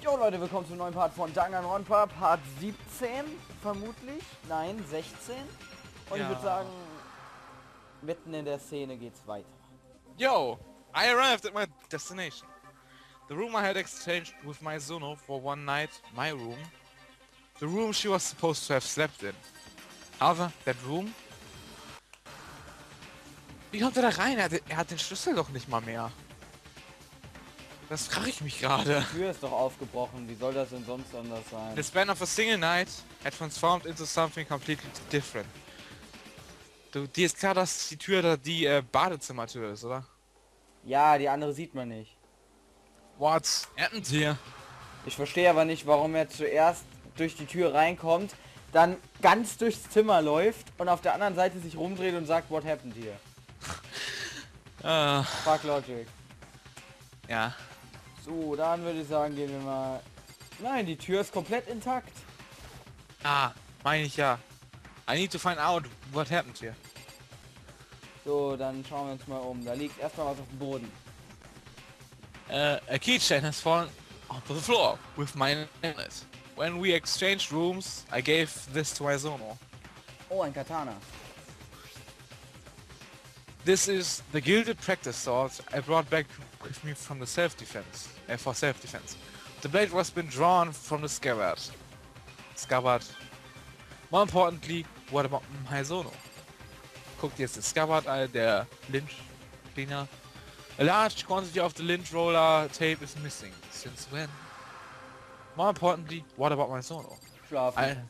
Jo Leute, willkommen zum neuen Part von Dangan Ronpa, Part 17, vermutlich. Nein, 16. Und ich würde sagen, mitten in der Szene geht's weiter. Yo, I arrived at my destination. The room I had exchanged with my Zono for one night, my room. The room she was supposed to have slept in. However, that room... Wie kommt er da rein? Er hat den Schlüssel doch nicht mal mehr. Das frage ich mich gerade. Die Tür ist doch aufgebrochen, wie soll das denn sonst anders sein? The span of a single night had transformed into something completely different. Dir ist klar, dass die Tür da die Badezimmertür ist, oder? Ja, die andere sieht man nicht. What happened here? Ich verstehe aber nicht, warum er zuerst durch die Tür reinkommt, dann ganz durchs Zimmer läuft und auf der anderen Seite sich rumdreht und sagt, what happened here? Fuck Logic. Ja. So, dann würde ich sagen, gehen wir mal... Nein, die Tür ist komplett intakt. Ah, meine ich ja. I need to find out what happened here. So, dann schauen wir uns mal um. Da liegt erstmal was auf dem Boden. A keychain has fallen onto the floor with my name in it. When we exchanged rooms, I gave this to my Zono. Oh, ein Katana. This is the gilded practice sword I brought back with me from the self-defense. For self-defense. The blade was been drawn from the scabbard. More importantly, what about my Zono? Guckt jetzt den Scabbard an, der Lynch Cleaner. A large quantity of the lint roller tape is missing. Since when? More importantly, what about my Zono? Schlafen.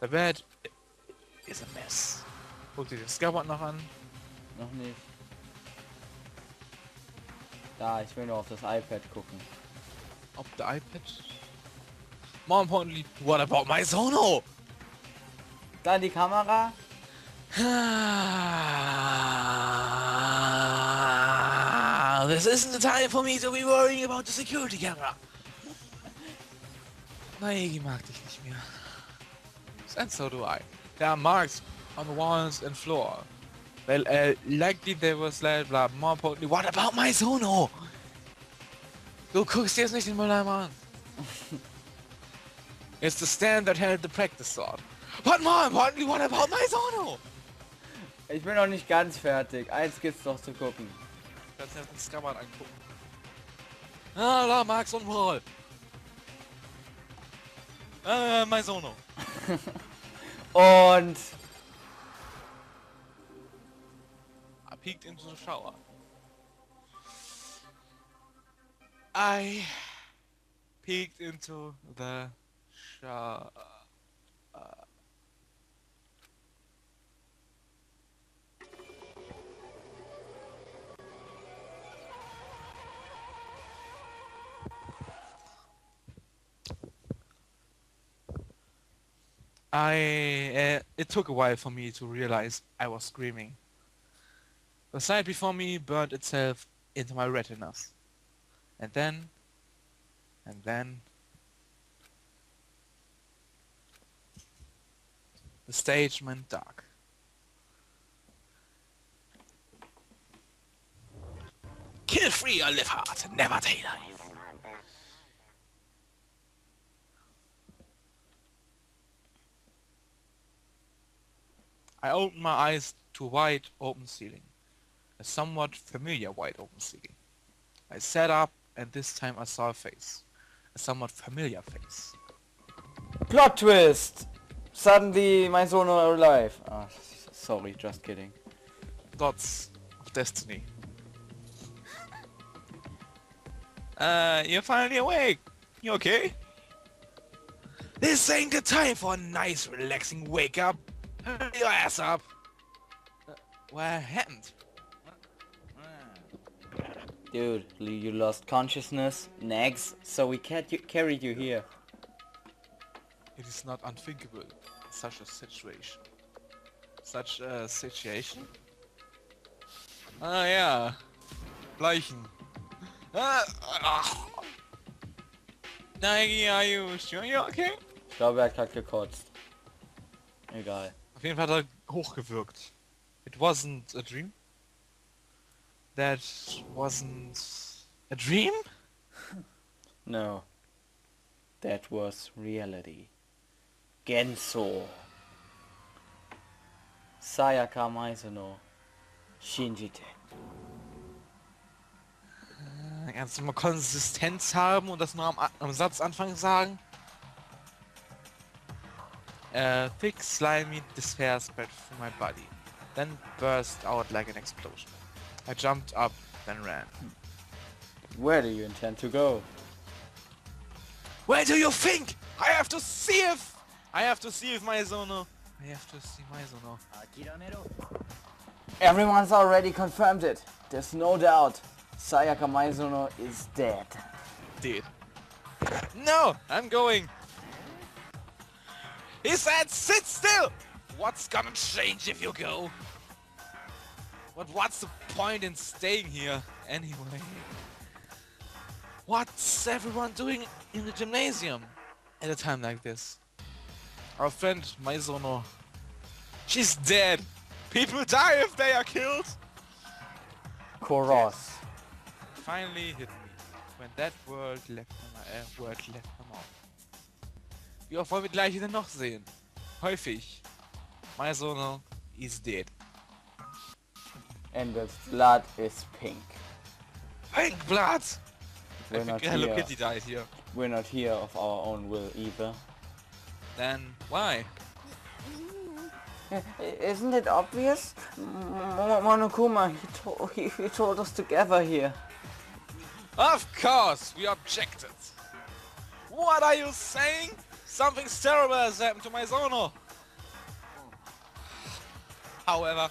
The bed is a mess. Guck dir den Scabbard noch an. Noch nicht. Da, ich will nur auf das iPad gucken. Auf der iPad? More importantly, what about my Zono? Dann die Kamera. This isn't the time for me to be worrying about the security camera. Nein, mag dich nicht mehr. And so do I. There are marks on the walls and floor. Well, likely there was blah. More importantly, what about my Zono? Du guckst jetzt nicht den Mülleimer an. It's the stand that held the practice sword. But more importantly, what about my Zono? Ich bin noch nicht ganz fertig. Eins gibt's noch zu gucken. Kannst du den Scabbard angucken. Ah, da, Max und Paul. Mein Zono. Und... I peeked into the shower. I peeked into the shower. It took a while for me to realize I was screaming. The sight before me burned itself into my retinas. And then... the stage went dark. Kill free or live hard, never take life. I opened my eyes to a wide open ceiling. A somewhat familiar wide open ceiling. I sat up and this time I saw a face. A somewhat familiar face. Plot twist! Suddenly my son are alive. Ah, sorry, just kidding. Gods of destiny. You're finally awake. You okay? This ain't the time for a nice relaxing wake up. Hurry your ass up. What happened? Dude, you lost consciousness, nags, so we carried you here. It is not unthinkable. Such a situation. Such a situation? Ah ja. Leichen. Nike, are you sure you're okay? Ich glaube, er hat gerade gekotzt. Egal. Auf jeden Fall hat er hochgewirkt. It wasn't a dream. That wasn't a dream? No. That was reality. Genso. Sayaka Maizono. Shinjite. Kannst du mal Konsistenz haben und das nur am Satzanfang sagen? Thick, slimy despair spread through my body, then burst out like an explosion. I jumped up, then ran. Where do you intend to go? Where do you think? I have to see if Maizono. Everyone's already confirmed it. There's no doubt. Sayaka Maizono is dead. Dead. No, I'm going. He said sit still! What's gonna change if you go? What's the point in staying here anyway? What's everyone doing in the gymnasium at a time like this? Our friend Maizono, she's dead. People die if they are killed. Koros. Finally hit me when that word left my mouth. Wie oft wollen wir gleich wieder noch sehen? Häufig. Maizono is dead. And the blood is pink. Pink blood! I We're think not Hello here. Kitty died here. We're not here of our own will either. Then why? Isn't it obvious? Monokuma, he told us to gather here. Of course, we objected. What are you saying? Something terrible has happened to Maizono. However,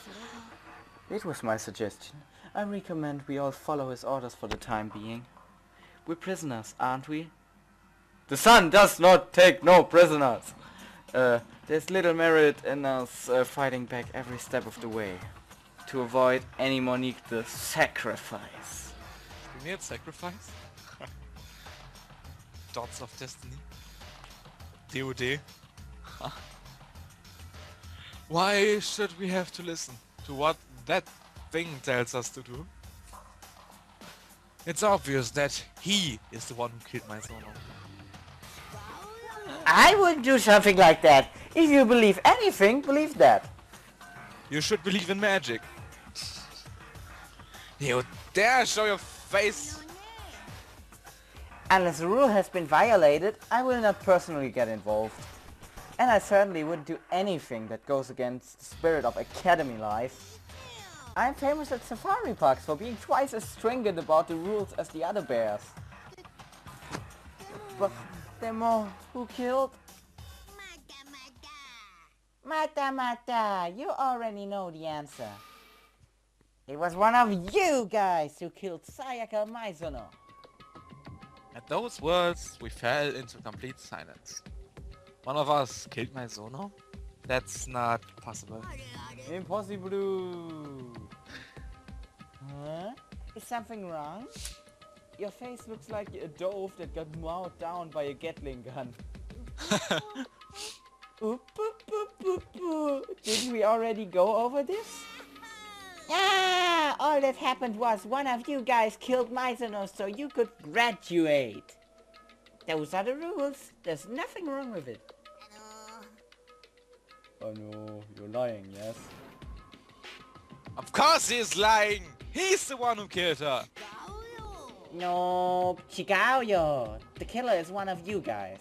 It was my suggestion. I recommend we all follow his orders for the time being. We're prisoners, aren't we? The sun does not take no prisoners! There's little merit in us fighting back every step of the way. To avoid any more need the sacrifice. we need sacrifice. Dots of Destiny. DOD. Why should we have to listen to what that thing tells us to do? It's obvious that he is the one who killed Maizono. I wouldn't do something like that! If you believe anything, believe that! You should believe in magic. You dare show your face? Unless the rule has been violated, I will not personally get involved. And I certainly wouldn't do anything that goes against the spirit of academy life. I'm famous at safari parks for being twice as stringent about the rules as the other bears. But there more who killed? Mata, you already know the answer. It was one of you guys who killed Sayaka Maizono. At those words, we fell into complete silence. One of us killed Maizono? That's not possible. Impossible. Huh? Is something wrong? Your face looks like a dove that got mowed down by a Gatling gun. Oop, boop, boop, boop, boop. Didn't we already go over this? Ah, all that happened was one of you guys killed Maizono so you could graduate. Those are the rules. There's nothing wrong with it. Oh no, you're lying, yes? Of course he is lying! He's the one who killed her! No, Chigaoyo. The killer is one of you guys.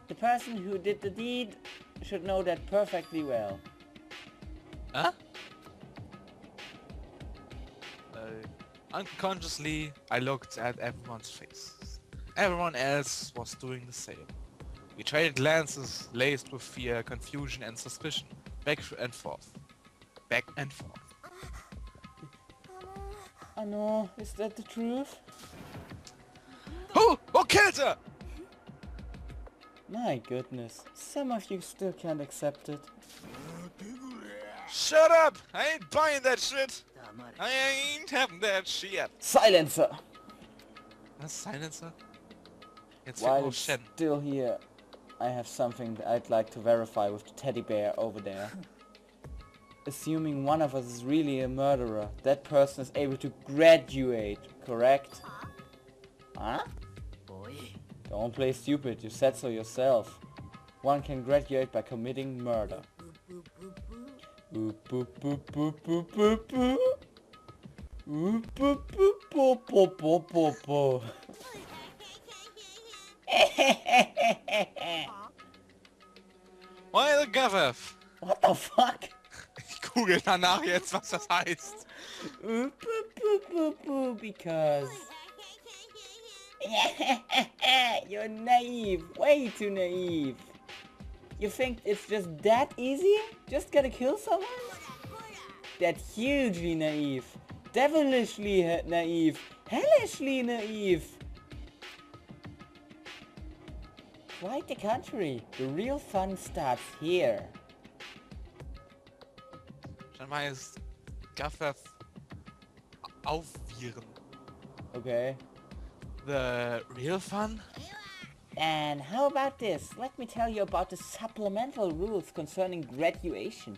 The person who did the deed should know that perfectly well. Huh? Unconsciously, I looked at everyone's faces. Everyone else was doing the same. We traded glances laced with fear, confusion and suspicion. Back and forth. Back and forth. Oh no, is that the truth? Who killed her? My goodness, some of you still can't accept it. Shut up! I ain't buying that shit! I ain't having that shit! Silencer! A silencer? It's While your it's Shen. still here, I have something that I'd like to verify with the teddy bear over there. Assuming one of us is really a murderer, that person is able to graduate, correct? Huh? Don't play stupid, you said so yourself. One can graduate by committing murder. Boop, boop, boop, boop, boop, boop, boop. Boop, boop, boop, boop, boop, boop, boop, boop. Why the Gaffef? What the fuck? Ich google danach jetzt, was das heißt. Boop, boop, boop, boop, boop, because... You're naive, way too naive. You think it's just that easy? Just gotta kill someone? That's hugely naive. Devilishly naive. Hellishly naive. Quite the contrary. The real fun starts here. Scheinbar heißt Gaffef aufviren. Okay. The real fun? And how about this? Let me tell you about the supplemental rules concerning graduation.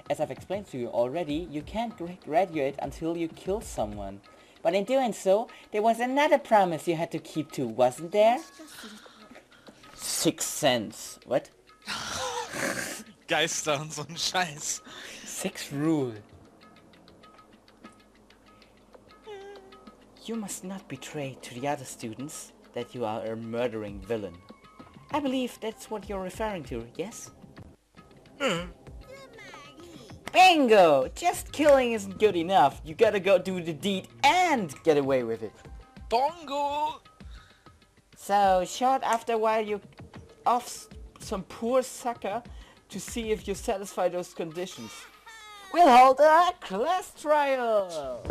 As I've explained to you already, you can't graduate until you kill someone. But in doing so, there was another promise you had to keep too, wasn't there? 6 cents. What? Geister und so ein Scheiß. 6th rule. You must not betray to the other students that you are a murdering villain. I believe that's what you're referring to, yes? Bingo! Just killing isn't good enough. You gotta go do the deed and get away with it. Bongo! So, short after a while you off some poor sucker to see if you satisfy those conditions. We'll hold a class trial!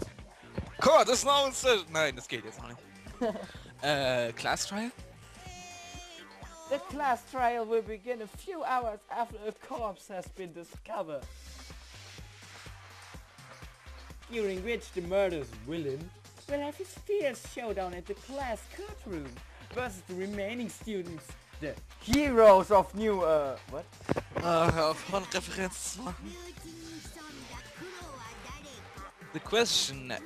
Court is announced! Nein, das geht jetzt noch nicht. Class trial? The class trial will begin a few hours after a corpse has been discovered, during which the murder's villain will have his fierce showdown at the class courtroom versus the remaining students, the heroes of new, what? Hör auf, Referenz zu machen. The question at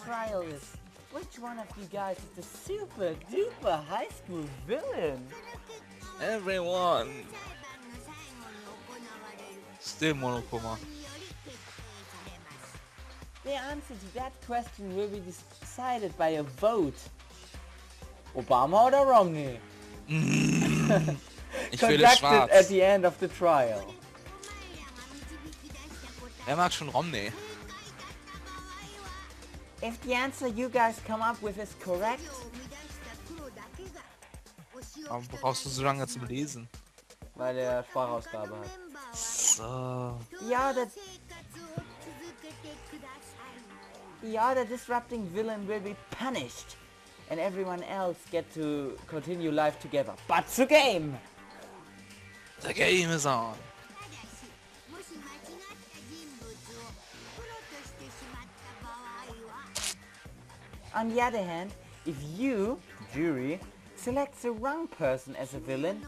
trial is, which one of you guys is the super duper high school villain? Everyone. Still monokoma. The answer to that question will be decided by a vote. Obama oder Romney? Ich wähle Conducted schwarz. at the end of the trial. Wer mag schon Romney? If the answer you guys come up with is correct, Warum brauchst du so lange zum Lesen? weil er Sprachausgabe hat. So. The other disrupting villain will be punished, and everyone else get to continue life together. But the game! The game is on. On the other hand, if you, jury, select the wrong person as a villain,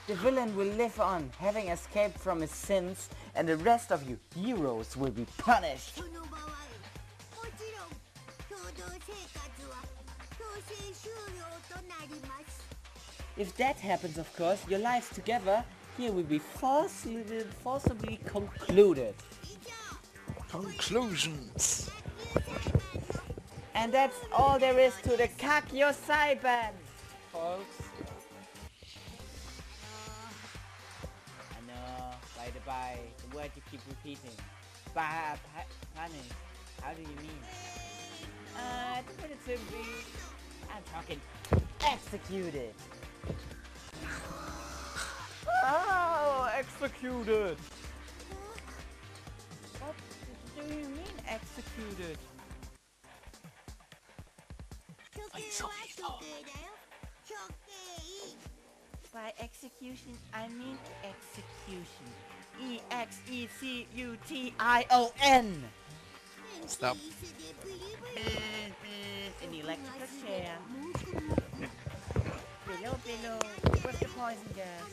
the villain will live on, having escaped from his sins, and the rest of you heroes will be punished. If that happens, of course, your lives together here will be forcibly concluded. Conclusions. And that's all there is to the Kakyo Saiban, folks. I know, by the by, the word you keep repeating. Punish. How do you mean? To put it simply, I'm talking executed. Oh, executed. What do you mean executed? By execution, I mean execution. E-X-E-C-U-T-I-O-N. Stop. In the electrical chair. Below, what's the poison gas?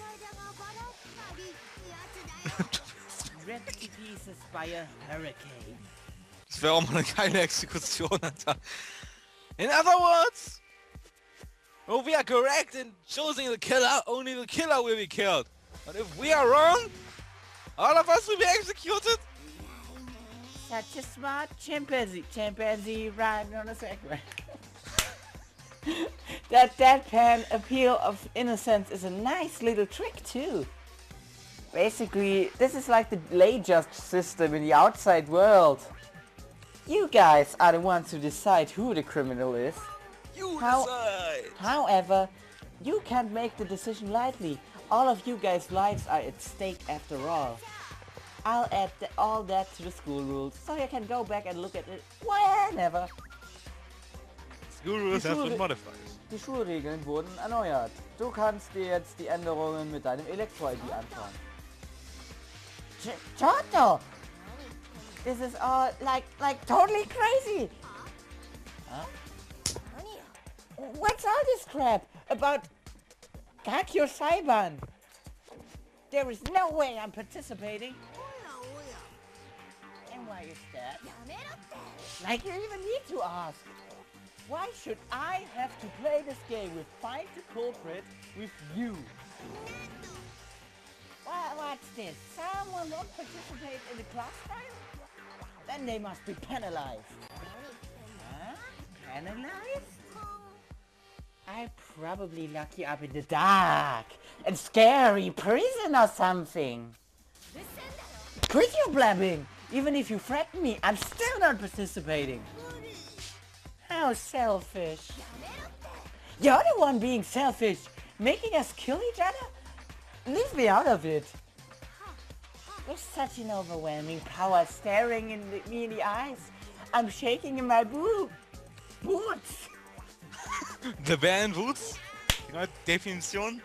ripped to pieces by a hurricane. Das wäre auch mal eine geile Exekution, Alter. In other words, well, we are correct in choosing the killer, only the killer will be killed. But if we are wrong, all of us will be executed. Such a smart chimpanzee. Chimpanzee riding on a Segway. That deadpan appeal of innocence is a nice little trick too. Basically, this is like the lay judge system in the outside world. You guys are the ones who decide who the criminal is. You decide. However, you can't make the decision lightly. All of you guys' lives are at stake after all. I'll add all that to the school rules, so you can go back and look at it whenever. School rules have been modified. Die Schulregeln wurden erneuert. Du kannst dir jetzt die Änderungen mit deinem Elektro-ID anschauen. Giotto! This is all like totally crazy! Huh? What's all this crap about Kakyo Saiban? There is no way I'm participating. And why is that? Like you even need to ask. Why should I have to play this game with Find the Culprit with you? What's this? Someone won't participate in the class trial? Then they must be penalized. Huh? Penalized? I probably lock you up in the dark and scary prison or something. Quit your blabbing! Even if you threaten me, I'm still not participating. How selfish. You're the one being selfish, making us kill each other? Leave me out of it. There's such an overwhelming power staring me in the eyes. I'm shaking in my boots. The band boots? Genau, Definition.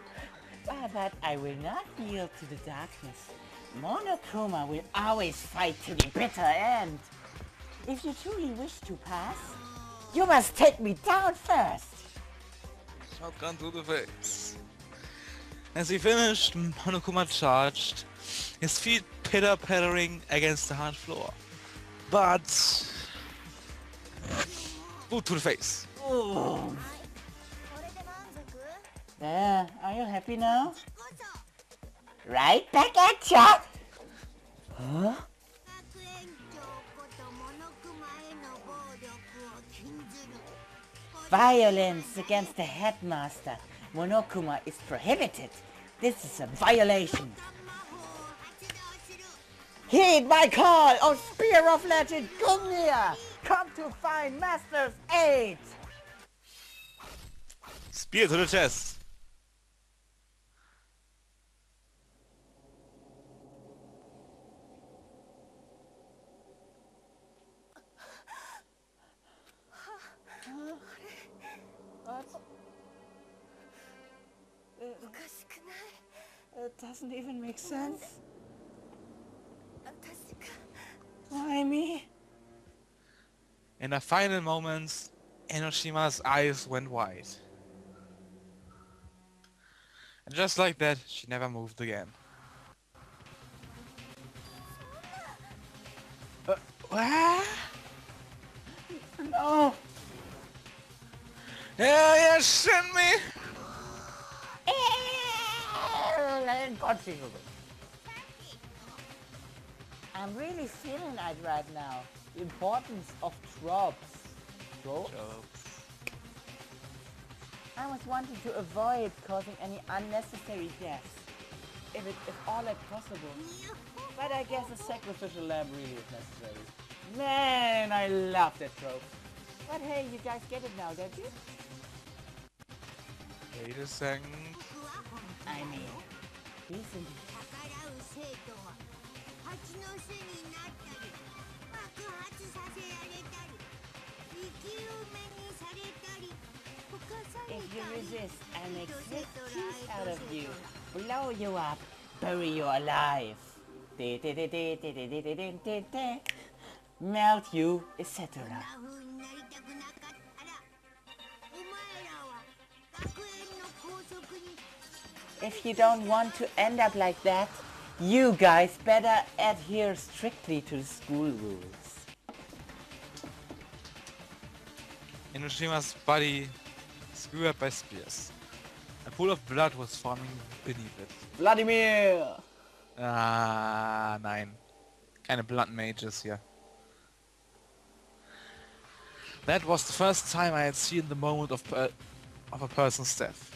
But I will not yield to the darkness. Monokuma will always fight to the bitter end. If you truly wish to pass, you must take me down first. Shotgun to the face. As he finished, Monokuma charged, his feet pitter-pattering against the hard floor. But... boot to the face. Oh. There, are you happy now? Right back at ya! Huh? Violence against the headmaster, Monokuma, is prohibited. This is a violation. Heed my call, O Spear of Legend, come near! Come to find Master's aid! Spear to the chest. It doesn't even make sense. Why me? In the final moments, Enoshima's eyes went wide. And just like that, she never moved again. What? No! Yeah, send me! Inconceivable. I'm really feeling it right now. The importance of tropes. Tropes? I was wanting to avoid causing any unnecessary deaths, if all at possible. But I guess a sacrificial lamb really is necessary. Man, I love that trope. But hey, you guys get it now, don't you? Wait a second. I mean, recently. If you resist, I make swift teeth out of you, blow you up, bury you alive, melt you, etc. If you don't want to end up like that, You guys better adhere strictly to the school rules. Hinoshima's body skewered by spears. A pool of blood was forming beneath it. Vladimir! Ah, nein. Keine Blood Mages hier. That was the first time I had seen the moment of a person's death.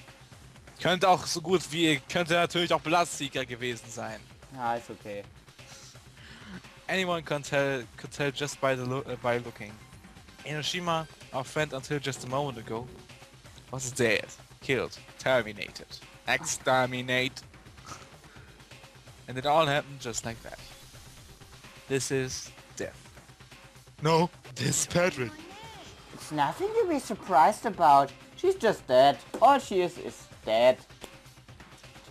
Könnte auch so gut wie, könnte natürlich auch Bloodseeker gewesen sein. Ah, it's okay. Anyone could tell just by by looking. Hiroshima, our friend until just a moment ago, was dead, killed, terminated, exterminate. And it all happened just like that. This is death. No, this is Patrick. It's nothing to be surprised about. She's just dead. All she is dead.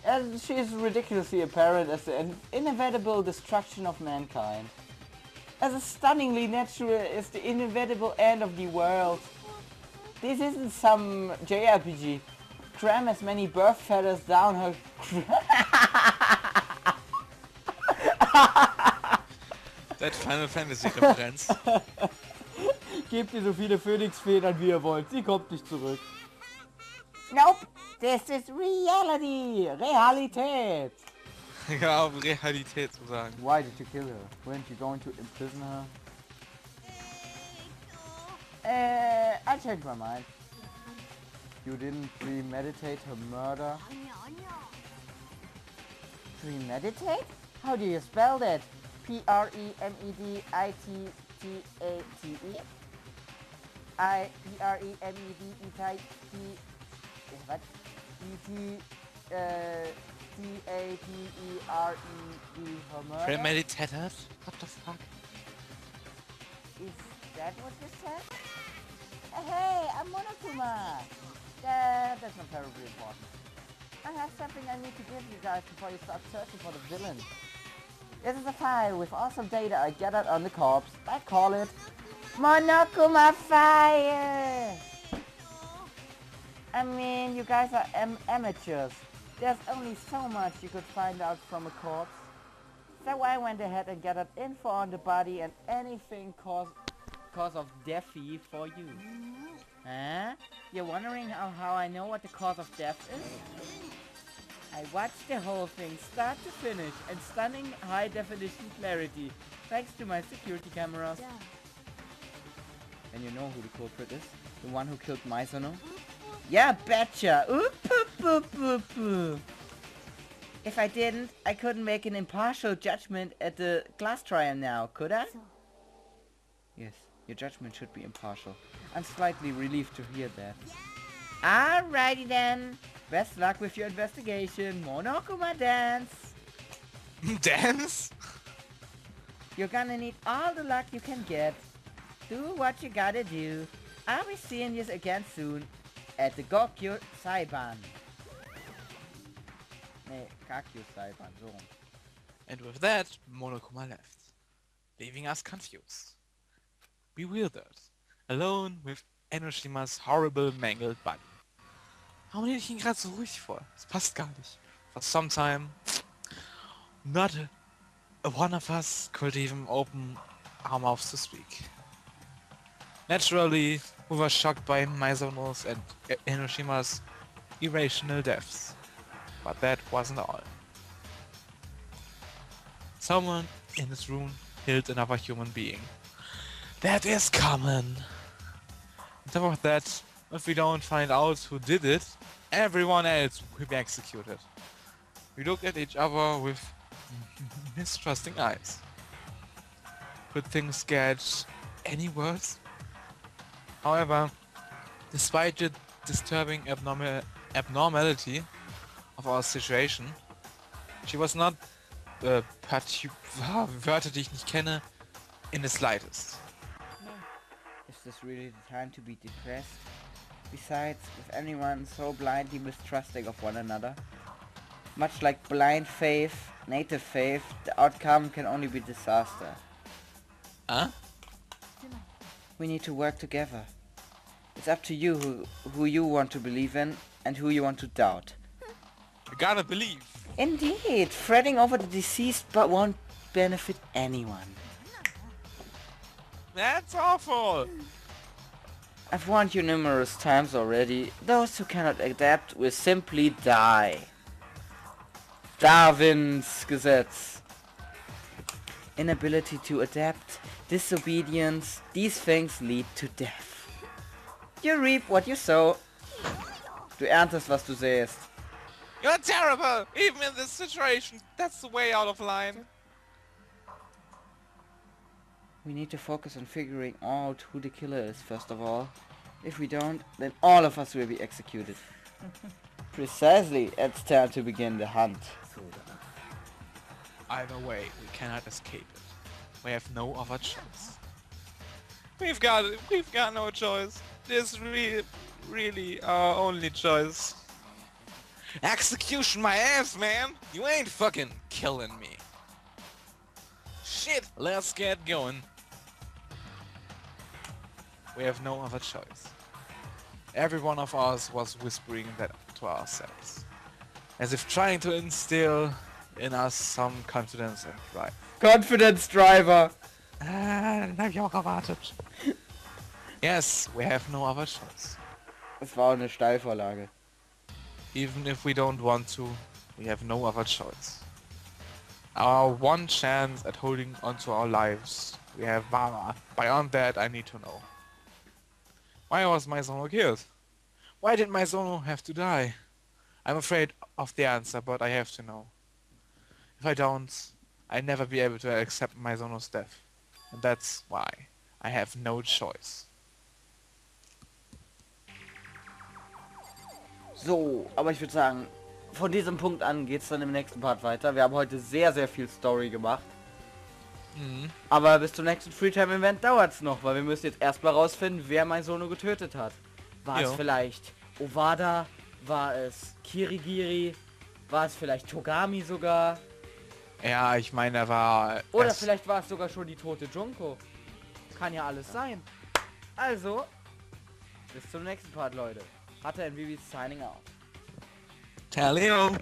And she is ridiculously apparent as the inevitable destruction of mankind. As stunningly natural as the inevitable end of the world. This isn't some JRPG. Cram as many birth feathers down her... That Final Fantasy Referenz. Gebt ihr so viele Phönixfedern wie ihr wollt. Sie kommt nicht zurück. Nope. This is reality. Realität. Ja, auf Realität zu sagen. Why did you kill her? Weren't you going to imprison her? I changed my mind. You didn't premeditate her murder? Premeditate? How do you spell that? Premeditate? Premeditate? What? T-A-T-E-R-E-D, her murder? Premeditated? What the fuck? Is that what you said? Hey, I'm Monokuma! That's not terribly important. I have something I need to give you guys before you start searching for the villain. This is a file with awesome data I gathered on the corpse. I call it Monokuma File! I mean, you guys are amateurs. There's only so much you could find out from a corpse. So I went ahead and gathered info on the body and anything cause of deathy for you. Huh? You're wondering how I know what the cause of death is? I watched the whole thing start to finish and stunning high definition clarity thanks to my security cameras. Yeah. And you know who the culprit is? The one who killed Maisono? Yeah, betcha! Oop, oop, oop, oop, oop. If I didn't, I couldn't make an impartial judgment at the class trial now, could I? So, Yes, your judgment should be impartial. I'm slightly relieved to hear that. Alrighty then. Best luck with your investigation. Monokuma dance. Dance? You're gonna need all the luck you can get. Do what you gotta do. I'll be seeing you again soon. At the Gokyo Saiban. Nee, Gakyo Saiban, so rum. And with that, Monokuma left, leaving us confused, bewildered, alone with Enoshima's horrible mangled body. Warum nehme ich ihn gerade so ruhig vor? Das passt gar nicht. For some time, not one of us could even open our mouths to speak. Naturally, we were shocked by Maizono's and Enoshima's irrational deaths. But that wasn't all. Someone in this room killed another human being. That is common. On top of that, if we don't find out who did it, everyone else will be executed. We look at each other with mistrusting eyes. Could things get any worse? However, despite the disturbing abnormality of our situation, she was not Wörter, die ich nicht kenne, in the slightest. Is this really the time to be depressed? Besides, with anyone so blindly mistrusting of one another? Much like blind faith, native faith, the outcome can only be disaster. Huh? We need to work together. It's up to you who you want to believe in and who you want to doubt. You gotta believe. Indeed, fretting over the deceased but won't benefit anyone. That's awful! I've warned you numerous times already. Those who cannot adapt will simply die. Darwins Gesetz. Inability to adapt, disobedience, these things lead to death. You reap what you sow. Du erntest, was du sähst. You're terrible! Even in this situation, that's the way out of line. We need to focus on figuring out who the killer is, first of all. If we don't, then all of us will be executed. Precisely, it's time to begin the hunt. Either way, we cannot escape it. We have no other choice. We've got no choice. This is really our only choice. Execution my ass, man! You ain't fucking killing me. Shit, let's get going. We have no other choice. Every one of us was whispering that to ourselves, as if trying to instill in us some confidence and drive. Confidence Driver! Den hab ich auch erwartet. Yes, we have no other choice. Das war auch eine Steilvorlage. Even if we don't want to, we have no other choice. Our one chance at holding onto our lives, we have Vara. Beyond that, I need to know. Why was Maizono killed? Why did Maizono have to die? I'm afraid of the answer, but I have to know. If I don't, I'll never be able to accept Maizono's death. And that's why I have no choice. So, aber ich würde sagen, von diesem Punkt an geht's dann im nächsten Part weiter. Wir haben heute sehr, sehr viel Story gemacht. Aber bis zum nächsten Freetime-Event dauert's noch, weil wir müssen jetzt erstmal rausfinden, wer mein Sono getötet hat. War es vielleicht Owada? War es Kirigiri? War es vielleicht Togami sogar? Ja, ich meine, er war... Oder vielleicht war es sogar schon die tote Junko. Kann ja alles sein. Also, bis zum nächsten Part, Leute. Hata and Vivi signing out. Tally-o!